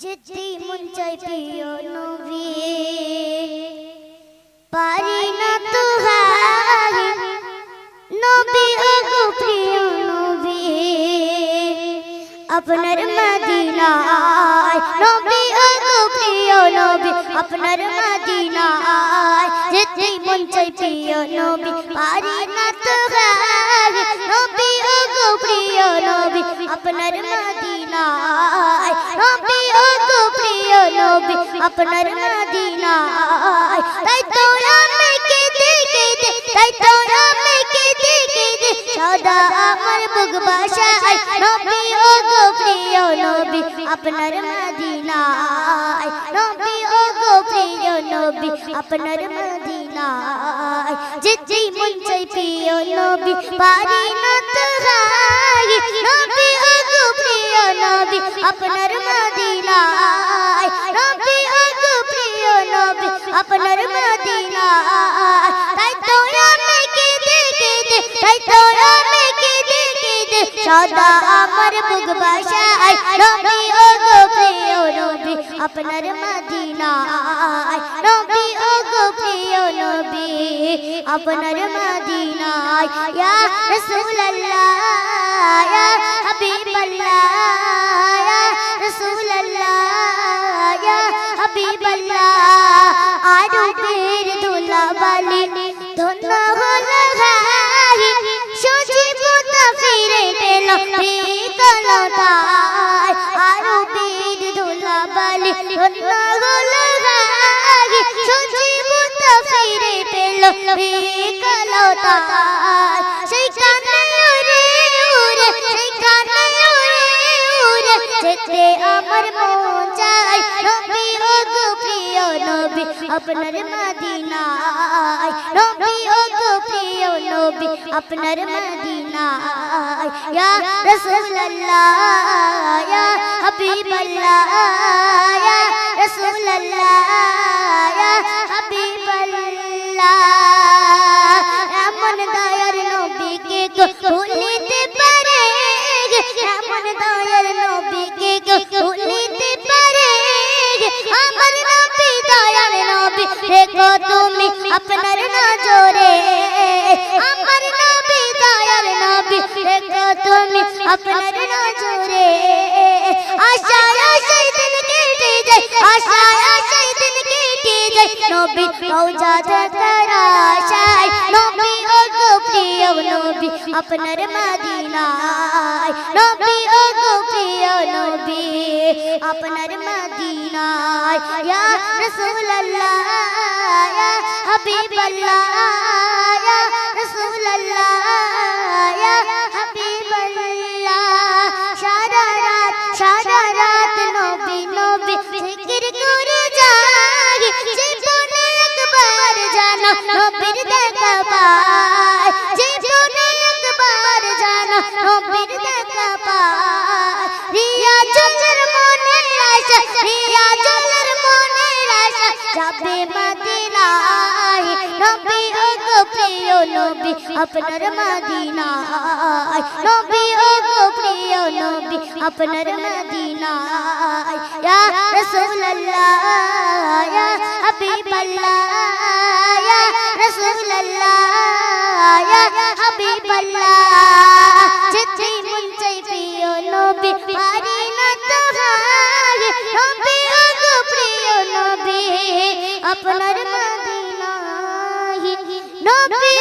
যেতে মন চাই প্রিয় নবী পারি না তো হাই নবী গো প্রিয় নবী আপনার মদিনায় নবী গো প্রিয় নবী আপনার মদিনায় যেতে মন চাই প্রিয় নবী পারি না তো হাই নবী গো প্রিয় নবী আপনার মদিনায় নবী গো প্রিয় নবী আপনার মদিনায় তাই তো আমি কেঁদে কেঁদে তাই তো আমি কেঁদে কেঁদে সদা আমার বুক বাসায় নবী গো প্রিয় নবী আপনার মদিনায় নবী গো প্রিয় নবী আপনার মদিনায় যেতে মন চাই প্রিয় নবী পারি না তো হাই নবী গো প্রিয় নবী আপনার মদিনায় নবী গো প্রিয় নবী আপনার মদিনায় তাই তো আমি কেঁদে কেঁদে তাই তো আমি কেঁদে কেঁদে সদা আমার বুক বাসায় নবী গো প্রিয় নবী আপনার মদিনায় নবী গো প্রিয় নবী আপনার মদিনায় ইয়া রাসূলুল্লাহ ইয়া হাবিবাল্লাহ ইয়া রাসূলুল্লাহ ইয়া হাবিবাল্লাহ আরবের ধুলাবালি ধন্য হলো হাই সজীবতা ফিরে পেল বিকলতায় আরবের ধুলাবালি ধন্য হলো হাই সজীবতা ফিরে পেল বিকলতায় সেই কানে উড়ে উড়ে সেই কানে উড়ে উড়ে যেতে আমার মন চাই নবী গো প্রিয় নবী আপনার মদিনায় নবী গো প্রিয় নবী আপনার মদিনায় ইয়া রাসূলুল্লাহ ইয়া হাবিবাল্লাহ ইয়া রাসূলুল্লাহ ইয়া হাবিবাল্লাহ এমন দয়ার নবীকে ভুলিতে পারে এমন দয়ার নবীকে ভুলিতে পারে আমার নবী দয়ার নবী দেখো তুমি আপনার নজরে আমার নবী দয়ার নবী দেখো তুমি আপনার নজরে আশায় আশায় দিন কেটে যায় আশায় আশায় দিন কেটে যায় নবী রওজা দেখার আশায় নবী গো প্রিয় নবী আপনার মদিনায় নবী গো প্রিয় নবী আপনার মদিনায় ইয়া রাসূলুল্লাহ ইয়া হাবিবাল্লাহ ইয়া রাসূলুল্লাহ ইয়া হাবিবাল্লাহ সারা রাত নবী নবী জিকির করে জাগি জীবনে একবার জানা নবীর দেখা পায় জীবনে একবার জানা নবীর দেখা পায় রিয়া চলের মনের আশা রিয়া চলের মনের আশা যাবে মদিনায় নবী গো প্রিয় নবী আপনার মদিনায় নবী গো প্রিয় নবী আপনার মদিনায় ইয়া রাসূলুল্লাহ ইয়া হাবিবাল্লাহ ইয়া রাসূলুল্লাহ ইয়া হাবিবাল্লাহ যেতে মন চাই প্রিয় নবী পারি না তো হাই নবী গো প্রিয় নবী আপনার মদিনায় নবী